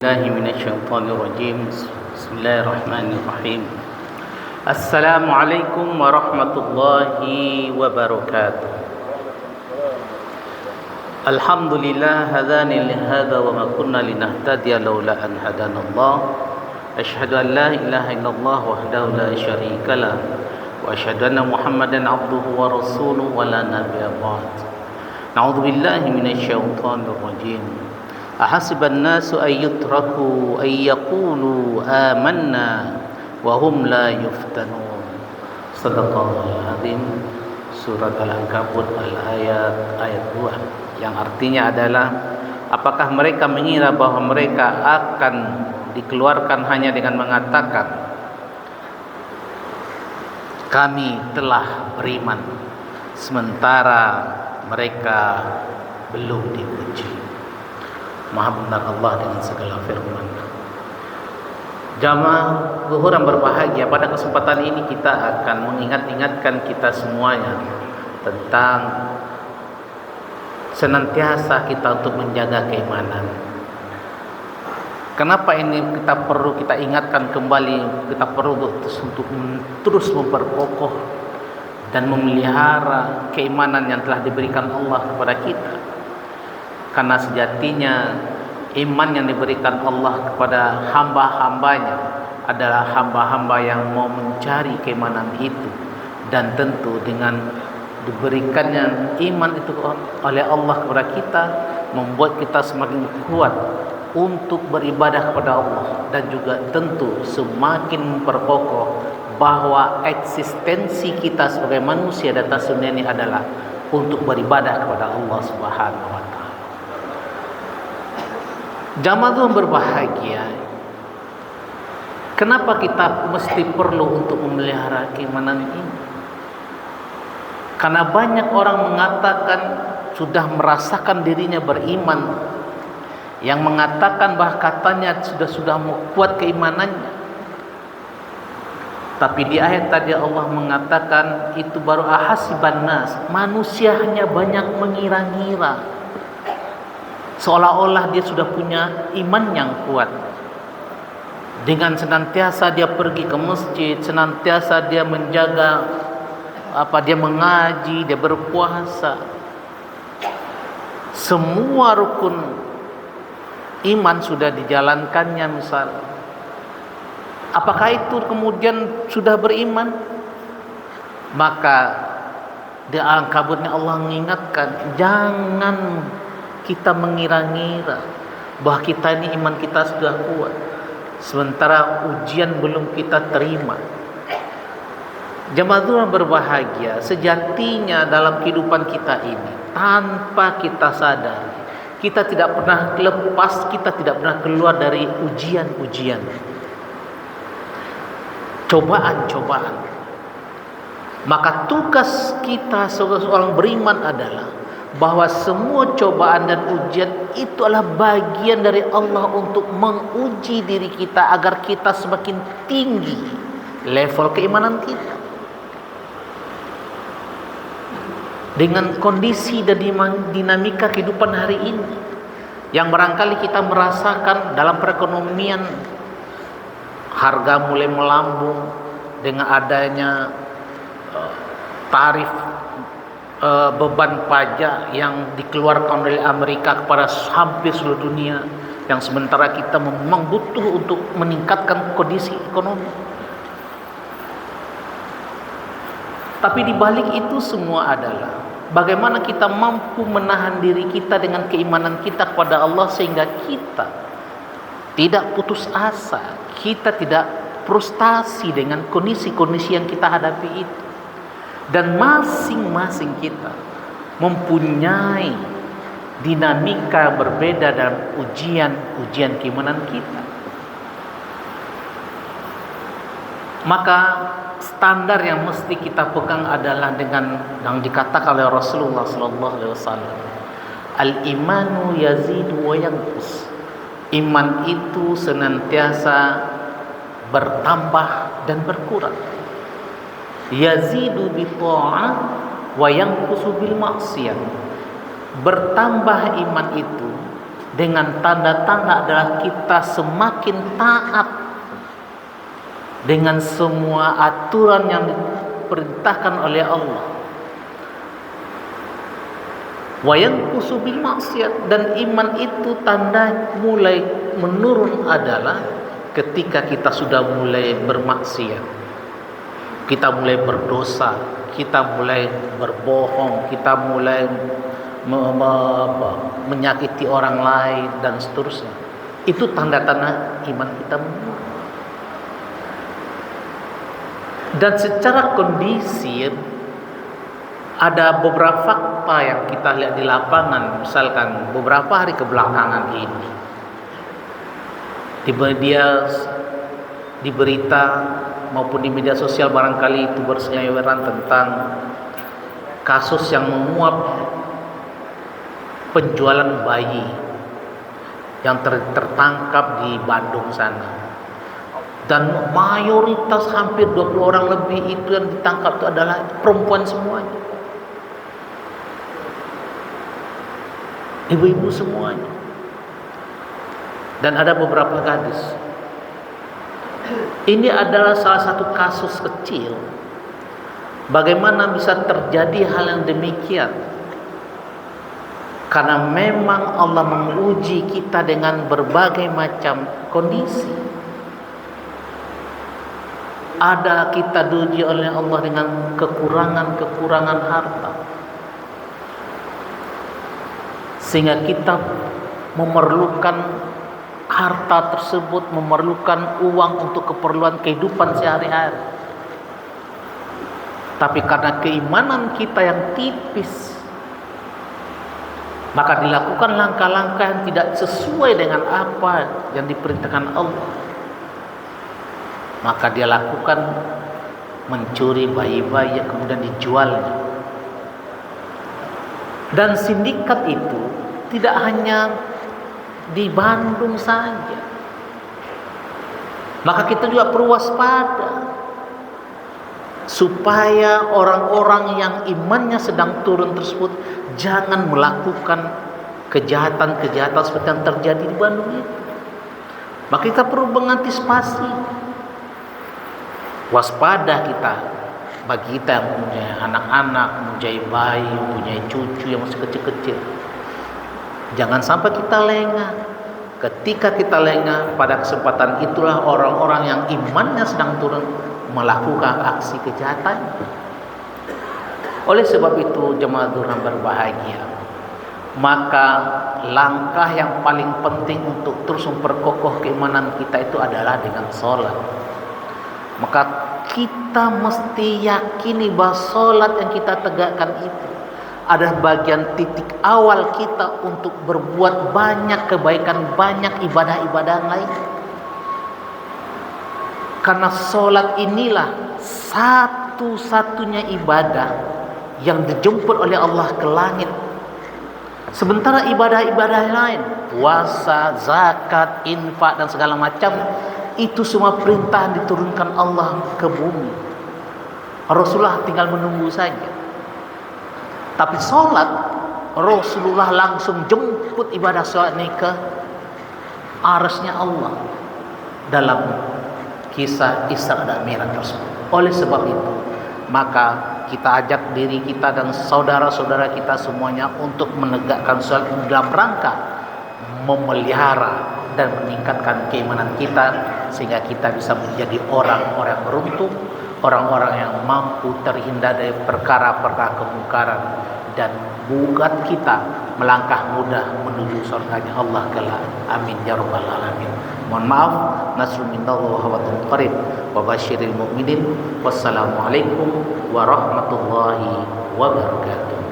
الله من الشيطان الرجيم بسم الله الرحمن الرحيم السلام عليكم ورحمة الله وبركاته الحمد لله هداني لهذا وما كنا لنهتدي لولا أن هدانا الله أشهد أن لا إله إلا الله وحده لا شريك له وأشهد أن محمدا عبده ورسوله ولا نبي بعد نعوذ بالله من الشيطان الرجيم أحسب الناس أن يتركوا أن يقولوا آمنا وهم لا يفتنون صدق الله العظيم Surat Al-Ankabut ayat 2 yang artinya adalah apakah mereka mengira bahwa mereka akan dikeluarkan hanya dengan mengatakan kami telah beriman sementara mereka belum diuji. Maha benar Allah dengan segala firman. Jamaah zuhur yang berbahagia, pada kesempatan ini kita akan mengingatkan kita semuanya tentang senantiasa kita untuk menjaga keimanan. Kenapa ini kita ingatkan kembali, kita perlu untuk terus memperkokoh dan memelihara keimanan yang telah diberikan Allah kepada kita. Karena sejatinya iman yang diberikan Allah kepada hamba-hambanya adalah hamba-hamba yang mau mencari keimanan itu. Dan tentu dengan diberikannya iman itu oleh Allah kepada kita, membuat kita semakin kuat untuk beribadah kepada Allah. Dan juga tentu semakin memperkokoh bahwa eksistensi kita sebagai manusia di atas dunia ini adalah untuk beribadah kepada Allah Subhanahu wa Ta'ala. Jamaah yang berbahagia, kenapa kita mesti perlu untuk memelihara keimanan ini? Karena banyak orang mengatakan sudah merasakan dirinya beriman, yang mengatakan bahwa katanya sudah kuat keimanannya. Tapi di ayat tadi Allah mengatakan itu baru ahasiban nas, manusia hanya banyak mengira-ngira, seolah-olah dia sudah punya iman yang kuat. Dengan senantiasa dia pergi ke masjid, senantiasa dia menjaga dia mengaji, dia berpuasa. Semua rukun iman sudah dijalankannya misalnya. Apakah itu kemudian sudah beriman? Maka di Al-Ankabutnya Allah mengingatkan, jangan kita mengira-ngira bahwa kita ini iman kita sudah kuat sementara ujian belum kita terima. Jemaah yang berbahagia, sejatinya dalam kehidupan kita ini tanpa kita sadari, kita tidak pernah lepas, kita tidak pernah keluar dari ujian-ujian, cobaan-cobaan. Maka tugas kita sebagai seorang beriman adalah bahwa semua cobaan dan ujian itu adalah bagian dari Allah untuk menguji diri kita agar kita semakin tinggi level keimanan kita. Dengan kondisi dan dinamika kehidupan hari ini yang barangkali kita merasakan dalam perekonomian, harga mulai melambung dengan adanya tarif beban pajak yang dikeluarkan oleh Amerika kepada hampir seluruh dunia, yang sementara kita memang butuh untuk meningkatkan kondisi ekonomi. Tapi di balik itu semua adalah bagaimana kita mampu menahan diri kita dengan keimanan kita kepada Allah sehingga kita tidak putus asa, kita tidak frustasi dengan kondisi-kondisi yang kita hadapi itu. Dan masing-masing kita mempunyai dinamika berbeda dalam ujian keimanan kita. Maka standar yang mesti kita pegang adalah dengan yang dikatakan oleh Rasulullah SAW, al-imanu yazidu wa yanqus. Iman itu senantiasa bertambah dan berkurang. Yazidu bi ta'ah wa yanqusu bil maksiyah. Bertambah iman itu dengan tanda-tanda adalah kita semakin taat dengan semua aturan yang diperintahkan oleh Allah. Wa yanqusu bil maksiat, dan iman itu tanda mulai menurun adalah ketika kita sudah mulai bermaksiat. Kita mulai berdosa, kita mulai berbohong, kita mulai menyakiti orang lain dan seterusnya. Itu tanda-tanda iman kita menurun. Dan secara kondisi ada beberapa fakta yang kita lihat di lapangan, misalkan beberapa hari kebelakangan ini di berita maupun di media sosial barangkali itu berseliweran tentang kasus yang menguap penjualan bayi yang tertangkap di Bandung sana. Dan mayoritas hampir 20 orang lebih itu yang ditangkap itu adalah perempuan semuanya. Ibu-ibu semuanya. Dan ada beberapa gadis. Ini adalah salah satu kasus kecil. Bagaimana bisa terjadi hal yang demikian? Karena memang Allah menguji kita dengan berbagai macam kondisi. Ada kita diuji oleh Allah dengan kekurangan harta, sehingga kita memerlukan harta tersebut, memerlukan uang untuk keperluan kehidupan sehari-hari. Tapi karena keimanan kita yang tipis, maka dilakukan langkah-langkah yang tidak sesuai dengan apa yang diperintahkan Allah. Maka dia lakukan mencuri bayi-bayi yang kemudian dijualnya. Dan sindikat itu tidak hanya di Bandung saja. Maka kita juga perlu waspada supaya orang-orang yang imannya sedang turun tersebut jangan melakukan kejahatan-kejahatan seperti yang terjadi di Bandung itu. Maka kita perlu mengantisipasi. Waspada kita, bagi kita yang punya anak-anak, mempunyai bayi, mempunyai cucu yang masih kecil-kecil. Jangan sampai kita lengah. Ketika kita lengah, pada kesempatan itulah orang-orang yang imannya sedang turun melakukan aksi kejahatan. Oleh sebab itu, jemaah Tuhan berbahagia, maka langkah yang paling penting untuk terus memperkokoh keimanan kita itu adalah dengan sholat. Maka kita mesti yakini bahwa sholat yang kita tegakkan itu adalah bagian titik awal kita untuk berbuat banyak kebaikan, banyak ibadah-ibadah lain. Karena sholat inilah satu-satunya ibadah yang dijemput oleh Allah ke langit. Sementara ibadah-ibadah lain, puasa, zakat, infak dan segala macam, itu semua perintah diturunkan Allah ke bumi. Rasulullah tinggal menunggu saja. Tapi sholat, Rasulullah langsung jemput ibadah sholat ini ke arasnya Allah dalam kisah Isra dan Mi'raj tersebut. Oleh sebab itu, maka kita ajak diri kita dan saudara-saudara kita semuanya untuk menegakkan sholat dalam rangka memelihara dan meningkatkan keimanan kita, sehingga kita bisa menjadi orang-orang beruntung, orang-orang yang mampu terhindar dari perkara-perkara kemungkaran, dan buat kita melangkah mudah menuju surganya Allah kelak. Amin ya rabbal alamin. Mohon maaf, nasrul minallah wa fatun qarib wa basyiril mu'minin. Wassalamualaikum warahmatullahi wabarakatuh.